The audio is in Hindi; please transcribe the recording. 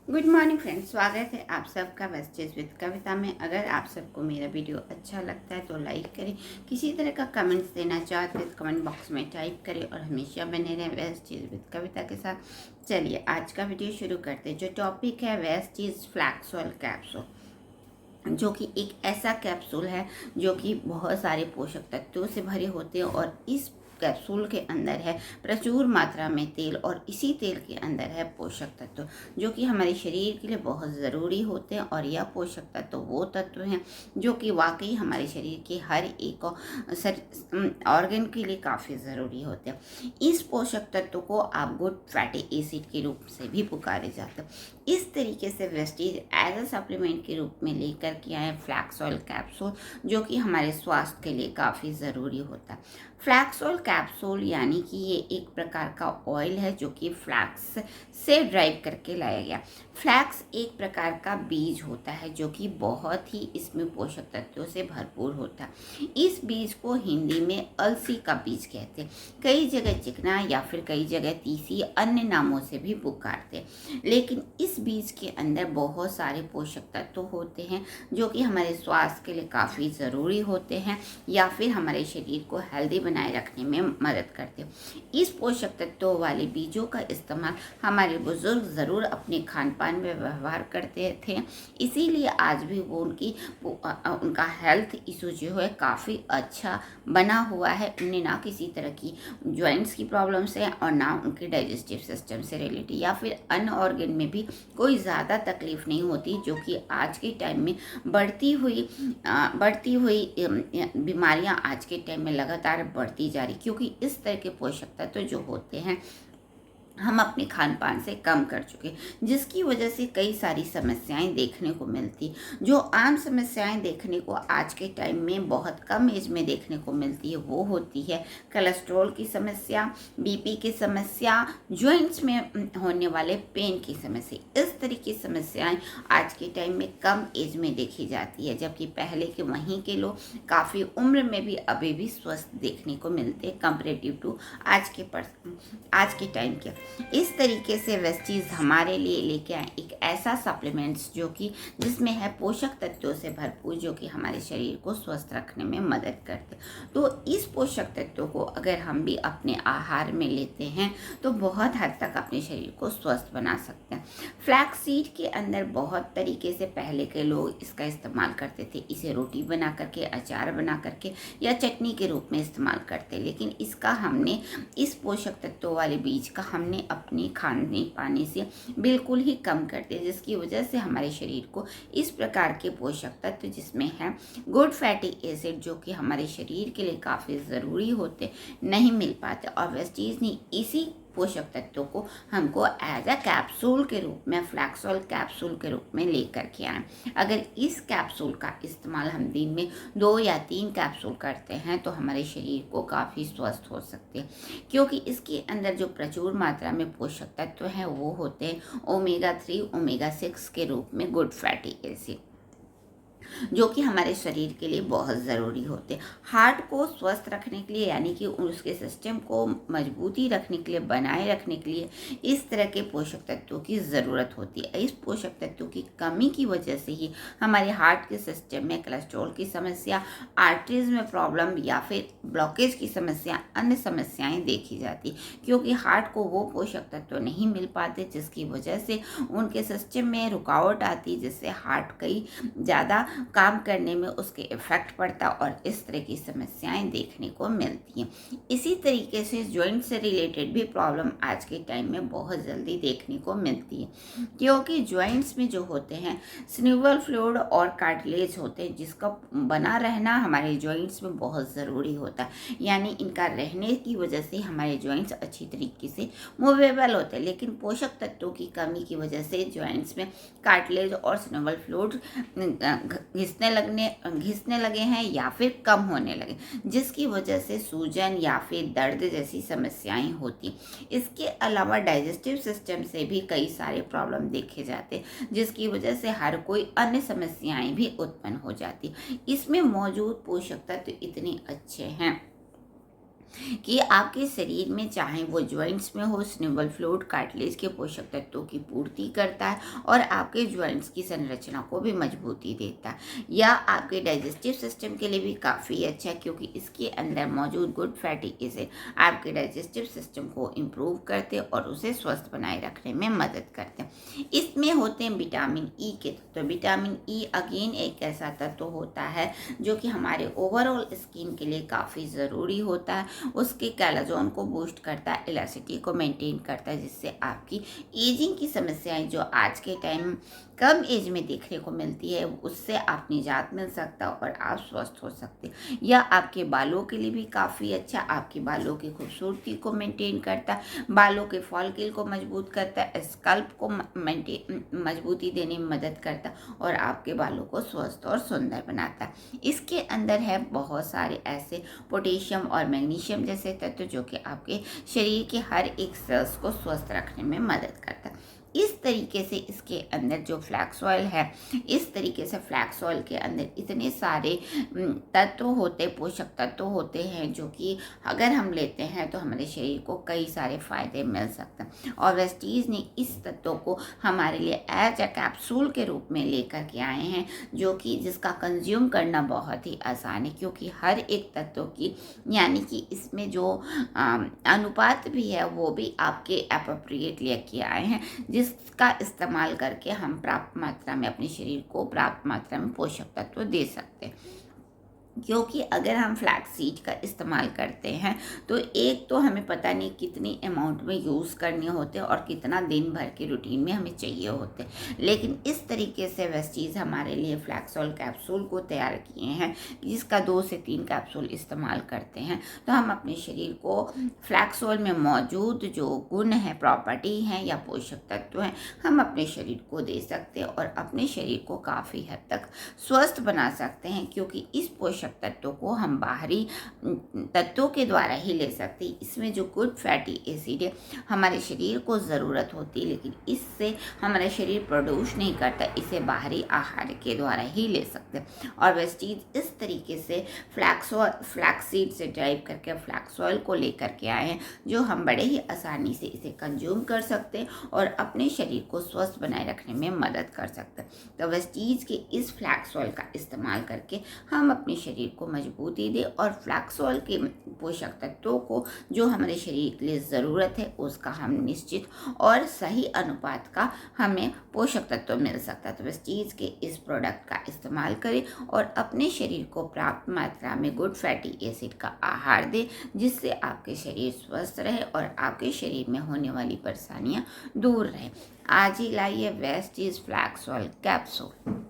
गुड मॉर्निंग फ्रेंड्स, स्वागत है आप सबका वेस्टेज विद कविता में। अगर आप सबको मेरा वीडियो अच्छा लगता है तो लाइक करें। किसी तरह का कमेंट्स देना चाहते हैं तो कमेंट बॉक्स में टाइप करें और हमेशा बने रहें वेस्टेज विद कविता के साथ। चलिए आज का वीडियो शुरू करते हैं। जो टॉपिक है वेस्टेज फ्लैक्सोल कैप्सूल, जो कि एक ऐसा कैप्सूल है जो कि बहुत सारे पोषक तत्वों से भरे होते हैं और इस कैप्सूल के अंदर है प्रचुर मात्रा में तेल और इसी तेल के अंदर है पोषक तत्व जो कि हमारे शरीर के लिए बहुत ज़रूरी होते हैं। और यह पोषक तत्व वो तत्व हैं जो कि वाकई हमारे शरीर के हर एक ऑर्गन के लिए काफ़ी ज़रूरी होते हैं। इस पोषक तत्व को आप गुड फैटी एसिड के रूप से भी पुकारे जाते हैं। इस तरीके से वेस्टीज एज अ सप्लीमेंट के रूप में लेकर के आए फ्लैक्स ऑयल कैप्सूल, जो कि हमारे स्वास्थ्य के लिए काफ़ी ज़रूरी होता है। फ्लैक्स ऑयल कैप्सूल यानी कि ये एक प्रकार का ऑयल है जो कि फ्लैक्स से ड्राइव करके लाया गया। फ्लैक्स एक प्रकार का बीज होता है जो कि बहुत ही इसमें पोषक तत्वों से भरपूर होता है। इस बीज को हिंदी में अलसी का बीज कहते हैं, कई जगह चिकना या फिर कई जगह तीसी अन्य नामों से भी पुकारते हैं। लेकिन इस बीज के अंदर बहुत सारे पोषक तत्व होते हैं जो कि हमारे स्वास्थ्य के लिए काफ़ी ज़रूरी होते हैं या फिर हमारे शरीर को हेल्दी बनाए रखने में मदद करते हैं। इस पोषक तत्वों वाले बीजों का इस्तेमाल हमारे बुजुर्ग ज़रूर अपने खान पान में व्यवहार करते थे, इसीलिए आज भी वो उनका हेल्थ इशू जो है काफ़ी अच्छा बना हुआ है। उन्हें ना किसी तरह की जॉइंट्स की प्रॉब्लम्स है और ना उनके डाइजेस्टिव सिस्टम से रिलेटेड या फिर अन्य ऑर्गन में भी कोई ज़्यादा तकलीफ नहीं होती, जो कि आज के टाइम में बढ़ती हुई बीमारियां आज के टाइम में लगातार बढ़ती जा रही, क्योंकि इस तरह के पोषक तत्व जो होते हैं हम अपने खान पान से कम कर चुके, जिसकी वजह से कई सारी समस्याएं देखने को मिलती। जो आम समस्याएं देखने को आज के टाइम में बहुत कम एज में देखने को मिलती है वो होती है कोलेस्ट्रॉल की समस्या, बीपी की समस्या, जॉइंट्स में होने वाले पेन की समस्या। इस तरह की समस्याएं आज के टाइम में कम एज में देखी जाती है, जबकि पहले के वहीं के लोग काफ़ी उम्र में भी अभी भी स्वस्थ देखने को मिलते हैं कंपेरेटिव टू आज के टाइम के। इस तरीके से वेस्टीज हमारे लिए लेके आए एक ऐसा सप्लीमेंट्स जो कि जिसमें है पोषक तत्वों से भरपूर, जो कि हमारे शरीर को स्वस्थ रखने में मदद करते। तो इस पोषक तत्वों को अगर हम भी अपने आहार में लेते हैं तो बहुत हद तक अपने शरीर को स्वस्थ बना सकते हैं। फ्लैक्स सीड के अंदर बहुत तरीके से पहले के लोग इसका इस्तेमाल करते थे। इसे रोटी बना करके, अचार बना करके या चटनी के रूप में इस्तेमाल करते, लेकिन इसका हमने इस पोषक तत्वों वाले बीज का हमने अपने खाने पाने से बिल्कुल ही कम कर दिया, जिसकी वजह से हमारे शरीर को इस प्रकार के पोषक तत्व जिसमें है गुड फैटी एसिड जो कि हमारे शरीर के लिए काफ़ी ज़रूरी होते नहीं मिल पाते। और वेस्टीज ने इसी पोषक तत्वों को हमको एज अ कैप्सूल के रूप में, फ्लैक्सोल कैप्सूल के रूप में लेकर के आए। अगर इस कैप्सूल का इस्तेमाल हम दिन में 2 या 3 कैप्सूल करते हैं तो हमारे शरीर को काफ़ी स्वस्थ हो सकते हैं, क्योंकि इसके अंदर जो प्रचुर मात्रा में पोषक तत्व हैं वो होते हैं ओमेगा 3, ओमेगा 6 के रूप में गुड फैटी एसिड, जो कि हमारे शरीर के लिए बहुत ज़रूरी होते हैं। हार्ट को स्वस्थ रखने के लिए यानी कि उसके सिस्टम को मजबूती रखने के लिए, बनाए रखने के लिए इस तरह के पोषक तत्वों की ज़रूरत होती है। इस पोषक तत्वों की कमी की वजह से ही हमारे हार्ट के सिस्टम में कोलेस्ट्रॉल की समस्या, आर्टरीज में प्रॉब्लम या फिर ब्लॉकेज की समस्या, अन्य समस्याएं देखी जाती, क्योंकि हार्ट को वो पोषक तत्व नहीं मिल पाते, जिसकी वजह से उनके सिस्टम में रुकावट आती, जिससे हार्ट कई ज़्यादा काम करने में उसके इफेक्ट पड़ता और इस तरह की समस्याएं देखने को मिलती हैं। इसी तरीके से जॉइंट से रिलेटेड भी प्रॉब्लम आज के टाइम में बहुत जल्दी देखने को मिलती है, क्योंकि जॉइंट्स में जो होते हैं सिन्यूवल फ्लूइड और कार्टिलेज होते हैं, जिसका बना रहना हमारे जॉइंट्स में बहुत ज़रूरी होता है। यानी इनका रहने की वजह से हमारे जॉइंट्स अच्छी तरीके से मूवेबल होते हैं, लेकिन पोषक तत्वों की कमी की वजह से जॉइंट्स में कार्टिलेज और सिन्यूवल फ्लूइड घिसने लगे हैं या फिर कम होने लगे, जिसकी वजह से सूजन या फिर दर्द जैसी समस्याएं होती। इसके अलावा डाइजेस्टिव सिस्टम से भी कई सारे प्रॉब्लम देखे जाते, जिसकी वजह से हर कोई अन्य समस्याएं भी उत्पन्न हो जाती। इसमें मौजूद पोषक तत्व इतने अच्छे हैं कि आपके शरीर में चाहे वो जॉइंट्स में हो, स्निबल फ्लूइड कार्टिलेज के पोषक तत्वों की पूर्ति करता है और आपके जॉइंट्स की संरचना को भी मजबूती देता है। यह आपके डाइजेस्टिव सिस्टम के लिए भी काफ़ी अच्छा है, क्योंकि इसके अंदर मौजूद गुड फैटी एसिड आपके डाइजेस्टिव सिस्टम को इम्प्रूव करते हैं और उसे स्वस्थ बनाए रखने में मदद करते हैं। इसमें होते हैं विटामिन ई के तत्व। विटामिन ई अगेन एक ऐसा तत्व होता है जो कि हमारे ओवरऑल स्किन के लिए काफ़ी ज़रूरी होता है। उसके कोलेजन को बूस्ट करता है, इलास्टिसिटी को मेंटेन करता है, जिससे आपकी एजिंग की समस्याएं जो आज के टाइम कम एज में देखने को मिलती है उससे आप निजात मिल सकता है और आप स्वस्थ हो सकते हैं। यह आपके बालों के लिए भी काफ़ी अच्छा, आपके बालों की खूबसूरती को मेंटेन करता है, बालों के फॉलिकल को मजबूत करता है, स्कल्प को मजबूती देने में मदद करता है और आपके बालों को स्वस्थ और सुंदर बनाता है। इसके अंदर है बहुत सारे ऐसे पोटेशियम और मैग्नीशियम जैसे तत्व जो कि आपके शरीर के हर एक सेल्स को स्वस्थ रखने में मदद करता है। इस तरीके से इसके अंदर जो फ्लैक्स ऑयल है, इस तरीके से फ्लैक्स ऑयल के अंदर इतने सारे तत्व होते, पोषक तत्व होते हैं जो कि अगर हम लेते हैं तो हमारे शरीर को कई सारे फायदे मिल सकते हैं। और वेस्टीज ने इस तत्व को हमारे लिए एज अ कैप्सूल के रूप में लेकर के आए हैं, जो कि जिसका कंज्यूम करना बहुत ही आसान है, क्योंकि हर एक तत्व की यानी कि इसमें जो अनुपात भी है वो भी आपके अप्रोप्रिएट लेके आए हैं, जिसका इस्तेमाल करके हम प्राप्त मात्रा में अपने शरीर को प्राप्त मात्रा में पोषक तत्व दे सकते हैं। क्योंकि अगर हम फ्लैक्स सीड का इस्तेमाल करते हैं तो एक तो हमें पता नहीं कितनी अमाउंट में यूज़ करने होते हैं और कितना दिन भर के रूटीन में हमें चाहिए होते हैं, लेकिन इस तरीके से वेस्टीज हमारे लिए फ्लैक्स ऑयल कैप्सूल को तैयार किए हैं, जिसका 2 से 3 कैप्सूल इस्तेमाल करते हैं तो हम अपने शरीर को फ्लैक्स ऑयल में मौजूद जो गुण है, प्रॉपर्टी हैं या पोषक तत्व हैं, हम अपने शरीर को दे सकते हैं और अपने शरीर को काफ़ी हद तक स्वस्थ बना सकते हैं, क्योंकि इस पोषक तत्वों को हम बाहरी तत्वों के द्वारा ही ले सकते हैं। इसमें जो गुड फैटी एसिड है हमारे शरीर को ज़रूरत होती है, लेकिन इससे हमारा शरीर प्रोड्यूस नहीं करता, इसे बाहरी आहार के द्वारा ही ले सकते हैं। और वेस्टीज इस तरीके से फ्लैक्स सीड से ड्राइव करके फ्लैक्स ऑयल को लेकर के आए हैं, जो हम बड़े ही आसानी से इसे कंज्यूम कर सकते हैं और अपने शरीर को स्वस्थ बनाए रखने में मदद कर सकते हैं। तो वेस्टीज के इस फ्लैक्स ऑयल का इस्तेमाल करके हम अपने शरीर को मजबूती दे और फ्लैक्स ऑयल के पोषक तत्वों को जो हमारे शरीर के लिए ज़रूरत है उसका हम निश्चित और सही अनुपात का हमें पोषक तत्व मिल सकता है। तो वेस्टीज के इस प्रोडक्ट का इस्तेमाल करें और अपने शरीर को प्राप्त मात्रा में गुड फैटी एसिड का आहार दें, जिससे आपके शरीर स्वस्थ रहे और आपके शरीर में होने वाली परेशानियां दूर रहे। आज ही लाइए वेस्टीज फ्लैक्स ऑयल कैप्सूल।